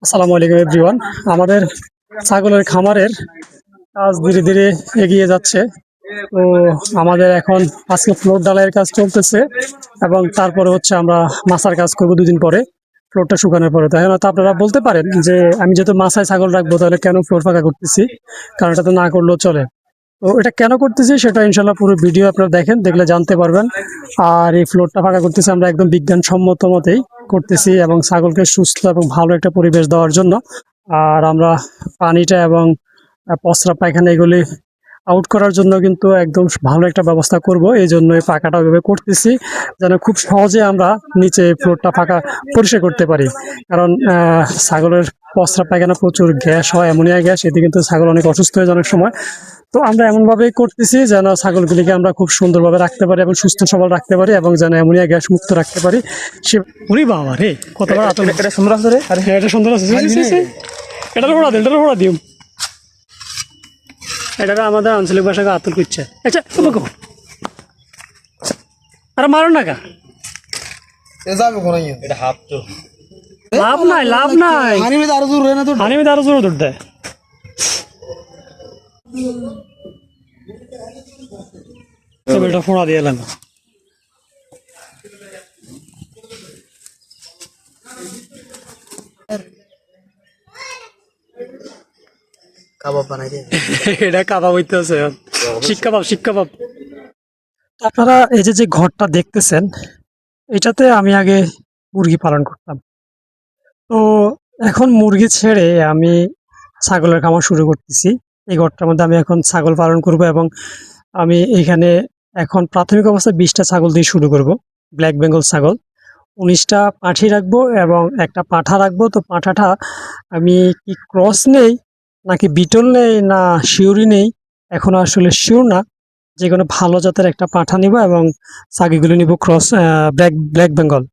আসসালামু আলাইকুম এভরিওয়ান। আমাদের ছাগলের খামারের কাজ ধীরে ধীরে এগিয়ে যাচ্ছে। তো আমাদের এখন আজকে ফ্লোর ঢালাইয়ের কাজ চলতেছে এবং তারপরে হচ্ছে আমরা মাছার কাজ করবো দুদিন পরে, ফ্লোরটা শুকানোর পরে। তাই হয়তো আপনারা বলতে পারেন যে আমি যেহেতু মাছায় ছাগল রাখবো তাহলে কেন ফ্লোর ফাঁকা করতেছি, কারণ এটা তো না করলেও চলে। তো এটা কেন করতেছি সেটা ইনশাল্লাহ পুরো ভিডিও আপনারা দেখেন, দেখলে জানতে পারবেন। আর এই ফ্লোরটা ফাঁকা করতেছি আমরা একদম বিজ্ঞানসম্মত মতেই করতেছি এবং ছাগলকে সুস্থ এবং ভালো একটা পরিবেশ দেওয়ার জন্য। আর আমরা পানিটা এবং প্রস্রাব পায়খানা এগুলি আউট করার জন্য কিন্তু একদম ভালো একটা ব্যবস্থা করব। এই জন্য এই পাকাটা ওইভাবে করতেছি যেন খুব সহজে আমরা নিচে ফ্লোরটা ফাঁকা পরিষ্কার করতে পারি। কারণ ছাগলের প্রস্রাব পায়খানা প্রচুর গ্যাস হয়, অ্যামোনিয়া গ্যাস, এতে কিন্তু ছাগল অনেক অসুস্থ হয়ে যায় অনেক সময়। তো আমরা এমনভাবেই করতেছি যেন ছাগলগুলিকে আমরা খুব সুন্দরভাবে রাখতে পারি এবং সুস্থ সবল রাখতে পারি এবং যেন অ্যামোনিয়া গ্যাস মুক্ত রাখতে পারি। সে উরি বাবা রে, কতবার আতঙ্ক! এটা সুন্দর আছে রে। আরে হ্যাঁ, এটা সুন্দর আছে। এটার ফোড়া দিন, এটার ফোড়া দিম। এটা আমাদের আঞ্চলিক ভাষাকে আতুল করছে। আচ্ছা তোমাকে আরে মারো না কা, লাভ নাই, লাভ নাই। হানিমিতে আরো জোর দৌড় দেয়। এটা ফোড়া দিয়ে এলাম। কাবাব বানাই দে। এটা কাবাব হইতেছে, শিক কাবাব, শিক কাবাব। আপনারা এই যে যে ঘরটা দেখতেছেন, এটাতে আমি আগে মুরগি পালন করতাম। তো এখন মুরগি ছেড়ে আমি ছাগলের খামার শুরু করতেছি। এই ঘরটার মধ্যে আমি এখন ছাগল পালন করব এবং আমি এখানে এখন প্রাথমিক অবস্থায় 20টা ছাগল দিয়ে শুরু করব। ব্ল্যাক বেঙ্গল ছাগল 19টা পাঁঠি রাখবো এবং একটা পাঁঠা রাখবো। তো পাঁঠাটা আমি কি ক্রস নেই নাকি বিটল নেই না শিউরি নেই, এখন আসলে শিওর না। যে কোনো ভালো জাতের একটা পাঁঠা নিব এবং ছাগিগুলো নিব ক্রস ব্ল্যাক বেঙ্গল।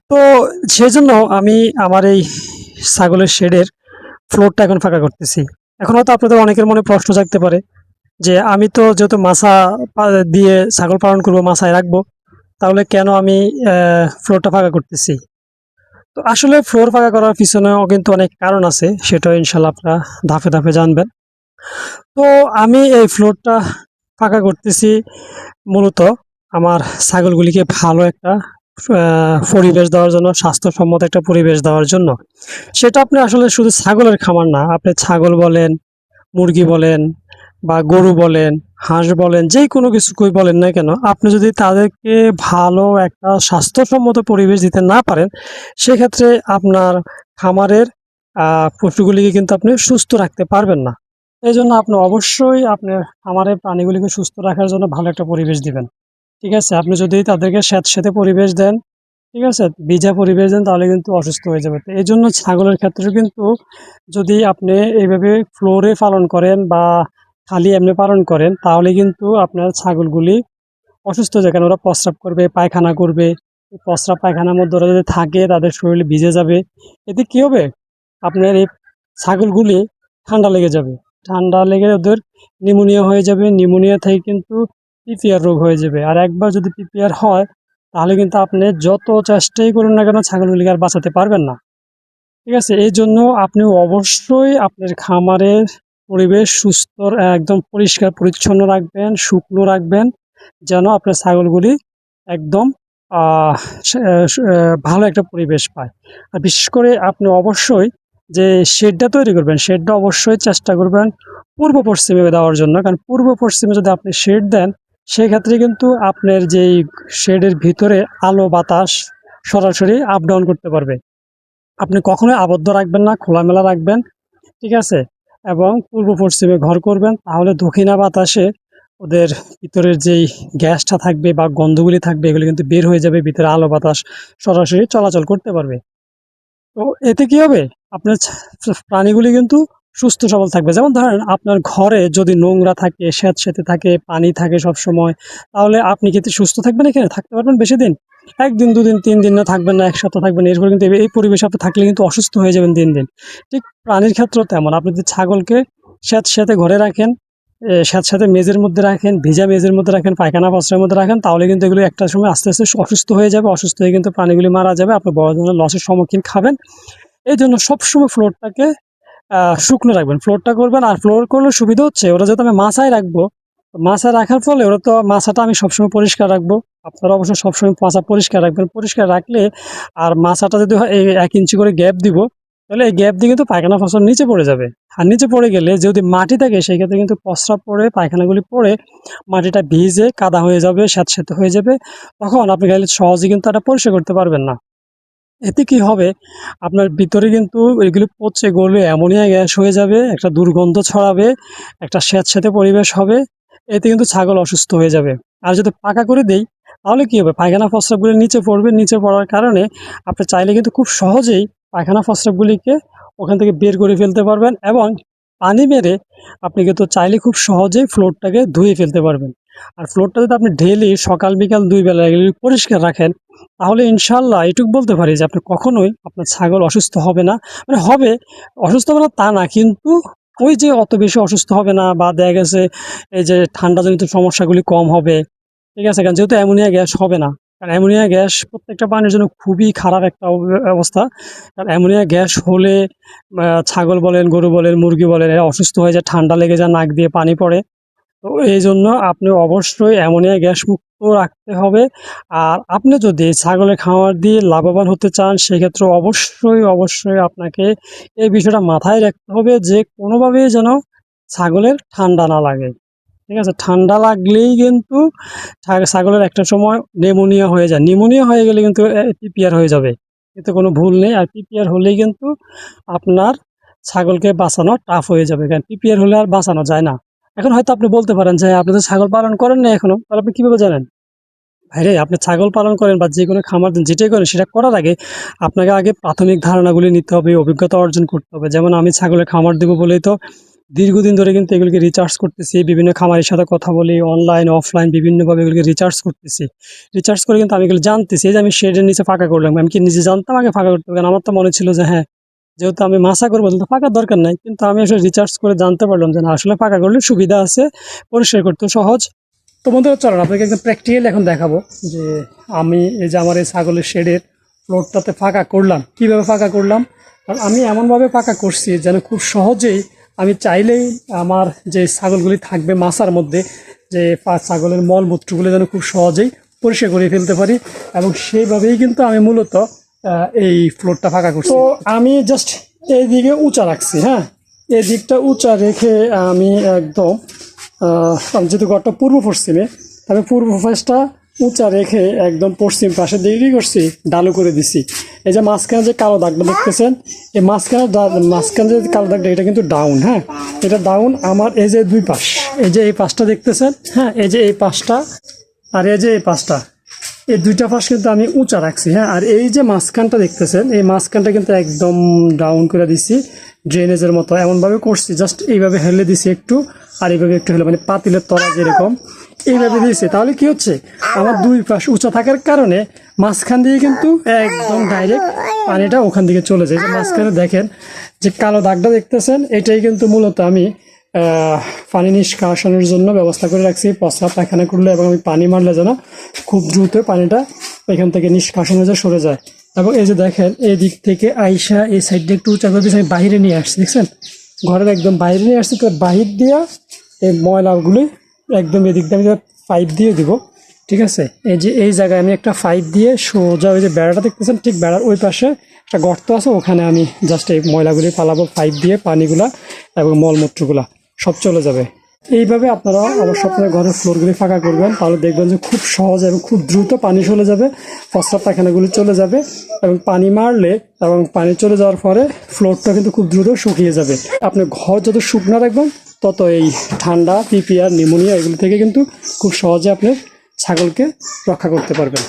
তো সেজন্য আমি আমার এই ছাগলের শেডের ফ্লোরটা এখন ফাঁকা করতেছি। এখন হয়তো আপনাদের অনেকের মনে প্রশ্ন জাগতে পারে যে আমি তো যেহেতু মাছা দিয়ে ছাগল পালন করবো, মাছায় রাখবো, তাহলে কেন আমি ফ্লোরটা ফাঁকা করতেছি? তো আসলে ফ্লোর ফাঁকা করার পিছনেও কিন্তু অনেক কারণ আছে, সেটা ইনশাল্লাহ আপনারা ধাপে ধাপে জানবেন। তো আমি এই ফ্লোরটা ফাঁকা করতেছি মূলত আমার ছাগলগুলিকে ভালো একটা পরিবেশ দেওয়ার জন্য, স্বাস্থ্যসম্মত একটা পরিবেশ দেওয়ার জন্য। সেটা আপনি আসলে শুধু ছাগলের খামার না, আপনি ছাগল বলেন, মুরগি বলেন বা গরু বলেন, হাঁস বলেন, যে কোনো কিছুই বলেন না কেন, আপনি যদি তাদেরকে ভালো একটা স্বাস্থ্যসম্মত পরিবেশ দিতে না পারেন, সেক্ষেত্রে আপনার খামারের পশুগুলিকে কিন্তু আপনি সুস্থ রাখতে পারবেন না। এই জন্য আপনি অবশ্যই আপনার খামারের প্রাণীগুলিকে সুস্থ রাখার জন্য ভালো একটা পরিবেশ দিবেন। ঠিক আছে, আপনি যদি তাদেরকে স্যাঁতসেঁতে পরিবেশ দেন, ঠিক আছে, ভিজা পরিবেশ দেন, তাহলে কিন্তু অসুস্থ হয়ে যাবে। তো এই জন্য ছাগলের ক্ষেত্রে কিন্তু যদি আপনি এইভাবে ফ্লোরে পালন করেন বা খালি এমনি পালন করেন, তাহলে কিন্তু আপনার ছাগলগুলি অসুস্থ হয়ে যায়। কারণ ওরা প্রস্রাব করবে, পায়খানা করবে। এই প্রস্রাব পায়খানার মধ্যে ওরা যদি থাকে, তাদের শরীরে ভিজে যাবে। এতে কি হবে, আপনার এই ছাগলগুলি ঠান্ডা লেগে যাবে। ঠান্ডা লেগে ওদের নিউমোনিয়া হয়ে যাবে। নিউমোনিয়া থেকে কিন্তু পিপিআর রোগ হয়ে যাবে। আর একবার যদি পিপিআর হয়, তাহলে কিন্তু আপনি যত চেষ্টাই করুন না কেন ছাগলগুলিকে আর বাঁচাতে পারবেন না। ঠিক আছে, এই জন্য আপনি অবশ্যই আপনার খামারের পরিবেশ সুস্থ, একদম পরিষ্কার পরিচ্ছন্ন রাখবেন, শুকনো রাখবেন, যেন আপনার ছাগলগুলি একদম ভালো একটা পরিবেশ পায়। আর বিশেষ করে আপনি অবশ্যই যে শেডটা তৈরি করবেন, শেডটা অবশ্যই চেষ্টা করবেন পূর্ব পশ্চিমে দেওয়ার জন্য। কারণ পূর্ব পশ্চিমে যদি আপনি শেড দেন, সেক্ষেত্রে কিন্তু আপনার যেই শেডের ভিতরে আলো বাতাস সরাসরি আপ ডাউন করতে পারবে। আপনি কখনোই আবদ্ধ রাখবেন না, খোলামেলা রাখবেন। ঠিক আছে, এবং পূর্ব পশ্চিমে ঘর করবেন, তাহলে দক্ষিণা বাতাসে ওদের ভিতরের যেই গ্যাসটা থাকবে বা গন্ধগুলি থাকবে, এগুলি কিন্তু বের হয়ে যাবে, ভিতরে আলো বাতাস সরাসরি চলাচল করতে পারবে। তো এতে কি হবে, আপনার প্রাণীগুলি কিন্তু সুস্থ সবল থাকবে। যেমন ধরেন আপনার ঘরে যদি নোংরা থাকে, স্যাঁতসেঁতে থাকে, পানি থাকে সব সময়, তাহলে আপনি কি সুস্থ থাকবেন? এখানে থাকতে পারবেন বেশি দিন? একদিন, দুদিন, 3 দিন না থাকবেন না, 1 সপ্তাহ থাকবেন। এরপর কিন্তু এই পরিবেশে আপনি থাকলে কিন্তু অসুস্থ হয়ে যাবেন দিন দিন। ঠিক প্রাণীর ক্ষেত্রেও তেমন। আপনি যদি ছাগলকে স্যাঁতসেঁতে ঘরে রাখেন, স্যাঁতসেঁতে মেজের মধ্যে রাখেন, ভিজা মেজের মধ্যে রাখেন, পায়খানা প্রস্রাবের মধ্যে রাখেন, তাহলে কিন্তু এগুলো একটা সময় আস্তে আস্তে অসুস্থ হয়ে যাবে। অসুস্থ হয়ে কিন্তু প্রাণীগুলি মারা যাবে, আপনি বড় ধরনের লসের সম্মুখীন খাবেন। এই জন্য সবসময় ফ্লোরটাকে শুকনো রাখবেন, ফ্লোরটা করবেন। আর ফ্লোর করলে সুবিধা হচ্ছে ওরা যেহেতু আমি মাছায় রাখবো, মাছা রাখার ফলে ওরা তো মাছাটা আমি সবসময় পরিষ্কার রাখবো। আপনারা অবশ্যই সবসময় মাছা পরিষ্কার রাখবেন। পরিষ্কার রাখলে আর মাছাটা যদি হয় এই 1 ইঞ্চি করে গ্যাপ দিব, তাহলে এই গ্যাপ দিয়ে কিন্তু পায়খানা ফসল নিচে পড়ে যাবে। আর নিচে পড়ে গেলে যদি মাটি থাকে সেই ক্ষেত্রে কিন্তু প্রস্রাব পড়ে, পায়খানাগুলি পড়ে মাটিটা ভিজে কাদা হয়ে যাবে, স্যাঁতসেঁতে হয়ে যাবে। তখন আপনি গেলে সহজে কিন্তু এটা পরিষ্কার করতে পারবেন না। এতে কি হবে, আপনার ভিতরে কিন্তু এগুলি পচে গলে অ্যামোনিয়া গ্যাস হয়ে যাবে, একটা দুর্গন্ধ ছড়াবে, একটা স্যাঁতসেঁতে পরিবেশ হবে। এতে কিন্তু ছাগল অসুস্থ হয়ে যাবে। আর যদি পাকা করে দেই তাহলে কি হবে, পায়খানা প্রস্রাবগুলি নিচে পড়বে। নিচে পড়ার কারণে আপনি চাইলে কিন্তু খুব সহজেই পায়খানা প্রস্রাবগুলিকে ওখান থেকে বের করে ফেলতে পারবেন, এবং পানি মেরে আপনি কিন্তু চাইলে খুব সহজেই ফ্লোরটাকে ধুয়ে ফেলতে পারবেন। আর ফ্লোরটা যদি আপনি ডেইলি সকাল বিকাল 2 বেলা এগুলি পরিষ্কার রাখেন, তাহলে ইনশাল্লাহ এটুকু বলতে পারি যে আপনি কখনোই আপনার ছাগল অসুস্থ হবে না। মানে হবে, অসুস্থ হবে না তা না, কিন্তু ওই যে অত বেশি অসুস্থ হবে না, বা দেখা গেছে এই যে ঠান্ডাজনিত সমস্যাগুলি কম হবে। ঠিক আছে, কারণ যেহেতু অ্যামোনিয়া গ্যাস হবে না, কারণ অ্যামোনিয়া গ্যাস প্রত্যেকটা প্রাণীর জন্য খুবই খারাপ একটা অবস্থা। কারণ অ্যামোনিয়া গ্যাস হলে ছাগল বলেন, গরু বলেন, মুরগি বলেন, এরা অসুস্থ হয়ে যায়, ঠান্ডা লেগে যায়, নাক দিয়ে পানি পড়ে। তো এই জন্য আপনি অবশ্যই অ্যামোনিয়া গ্যাস মুক্ত রাখতে হবে। আর আপনি যদি ছাগলের খামার দিয়ে লাভবান হতে চান, সেক্ষেত্রে অবশ্যই অবশ্যই আপনাকে এই বিষয়টা মাথায় রাখতে হবে যে কোনোভাবেই যেন ছাগলের ঠান্ডা না লাগে। ঠিক আছে, ঠান্ডা লাগলেই কিন্তু ছাগলের একটা সময় নেমোনিয়া হয়ে যায়। নিউমোনিয়া হয়ে গেলে কিন্তু পিপিআর হয়ে যাবে, এতে কোনো ভুল নেই। আর পিপিআর হলেই কিন্তু আপনার ছাগলকে বাঁচানো টাফ হয়ে যাবে, কারণ পিপিআর হলে আর বাঁচানো যায় না। এখন হয়তো আপনি বলতে পারেন যে আপনি তো ছাগল পালন করেন না এখনো, তাহলে আপনি কিভাবে জানেন? ভাইরে, আপনি ছাগল পালন করেন বা যে কোনো খামার যেটাই করেন, সেটা করার আগে আপনাকে আগে প্রাথমিক ধারণাগুলি নিতে হবে, অভিজ্ঞতা অর্জন করতে হবে। যেমন আমি ছাগলের খামার দেবো বলেই তো দীর্ঘদিন ধরে কিন্তু এগুলিকে রিচার্জ করতেছি, বিভিন্ন খামারের সাথে কথা বলি, অনলাইন অফলাইন বিভিন্নভাবে এগুলিকে রিচার্জ করতেছি। রিচার্জ করে কিন্তু আমি এগুলো জানতেছি। এই যে আমি শেডের নিচে ফাঁকা করলাম, আমি কি নিজে জানতাম আগে ফাঁকা করতে হবে? কারণ আমার তো মনে ছিল যে হ্যাঁ, যেহেতু আমি মাছা করবো তো ফাঁকার দরকার নাই, কিন্তু আমি আসলে রিচার্জ করে জানতে পারলাম যে না, আসলে ফাঁকা করলে সুবিধা আছে, পরিষ্কার করতে সহজ। তো বন্ধুরা চলেন আপনাকে একদম প্র্যাকটিক্যাল এখন দেখাবো যে আমি এই যে আমার এই ছাগলের শেডের ফ্লোরটাতে ফাঁকা করলাম, কিভাবে ফাঁকা করলাম। কারণ আমি এমনভাবে ফাঁকা করছি যেন খুব সহজেই আমি চাইলেই আমার যে ছাগলগুলি থাকবে মাছার মধ্যে, যে ছাগলের মলমূত্রগুলো যেন খুব সহজেই পরিষ্কার করে ফেলতে পারি, এবং সেইভাবেই কিন্তু আমি মূলত এই ফ্লোরটা ফাঁকা করছি। তো আমি জাস্ট এই দিকে উঁচা রাখছি, হ্যাঁ, এই দিকটা উঁচা রেখে আমি একদম যেহেতু ঘরটা পূর্ব পশ্চিমে, আমি পূর্ব পাশটা উঁচা রেখে একদম পশ্চিম পাশের দিকে কী করছি, ডালু করে দিছি। এই যে মাঝখানে যে কালো দাগটা দেখতেছেন, এই মাঝখানে যে কালো দাগটা, এটা কিন্তু ডাউন, হ্যাঁ, এটা ডাউন। আমার এই যে দুই পাশ, এই যে এই পাশটা দেখতেছেন, হ্যাঁ, এই যে এই পাশটা আর এই যে এই পাশটা, এই দুইটা পাশ কিন্তু আমি উঁচা রাখছি, হ্যাঁ। আর এই যে মাঝখানটা দেখতেছেন, এই মাঝখানটা কিন্তু একদম ডাউন করে দিছি, ড্রেনেজের মতো এমনভাবে করছি, জাস্ট এইভাবে হেলে দিছি একটু, আর এইভাবে একটু হেলে, মানে পাতিলের তলা যেরকম এইভাবে দিয়েছি। তাহলে কি হচ্ছে, আমার দুই পাশ উঁচা থাকার কারণে মাঝখান দিয়ে কিন্তু একদম ডাইরেক্ট পানিটা ওখান দিকে চলে যায়। যে মাঝখানে দেখেন যে কালো দাগটা দেখতেছেন, এটাই কিন্তু মূলত আমি পানি নিষ্কাশনের জন্য ব্যবস্থা করে রাখছি। প্রস্রাব পায়খানা করলে এবং আমি পানি মারলে যেন খুব দ্রুত পানিটা এখান থেকে নিষ্কাশন হয়ে যায়, সরে যায়। এবং এই যে দেখেন, এই দিক থেকে আইসা এই সাইডটা একটু উঁচা করে দিয়েছি, আমি বাইরে নিয়ে আসছি, দেখছেন, ঘরের একদম বাইরে নিয়ে আসছি। তো বাহির দিয়া এই ময়লাগুলি একদম এদিক দিয়ে আমি পাইপ দিয়ে দিব, ঠিক আছে। এই যে এই জায়গায় আমি একটা পাইপ দিয়ে সোজা ওই যে বেড়াটা দেখতেছেন, ঠিক বেড়ার ওই পাশে একটা গর্ত আছে, ওখানে আমি জাস্ট এই ময়লাগুলি ফালাবো, পাইপ দিয়ে পানিগুলা এবং মলমূত্রগুলা সব চলে যাবে। এইভাবে আপনারা অবশ্যই আপনার ঘরের ফ্লোরগুলি ফাঁকা করবেন, তাহলে দেখবেন যে খুব সহজ এবং খুব দ্রুত পানি চলে যাবে, প্রস্রাব পায়খানাগুলি চলে যাবে, এবং পানি মারলে এবং পানি চলে যাওয়ার পরে ফ্লোরটা কিন্তু খুব দ্রুত শুকিয়ে যাবে। আপনি ঘর যত শুকনো রাখবেন, তত এই ঠান্ডা, পিপিআর, নিউমোনিয়া এগুলো থেকে কিন্তু খুব সহজে আপনি ছাগলকে রক্ষা করতে পারবেন।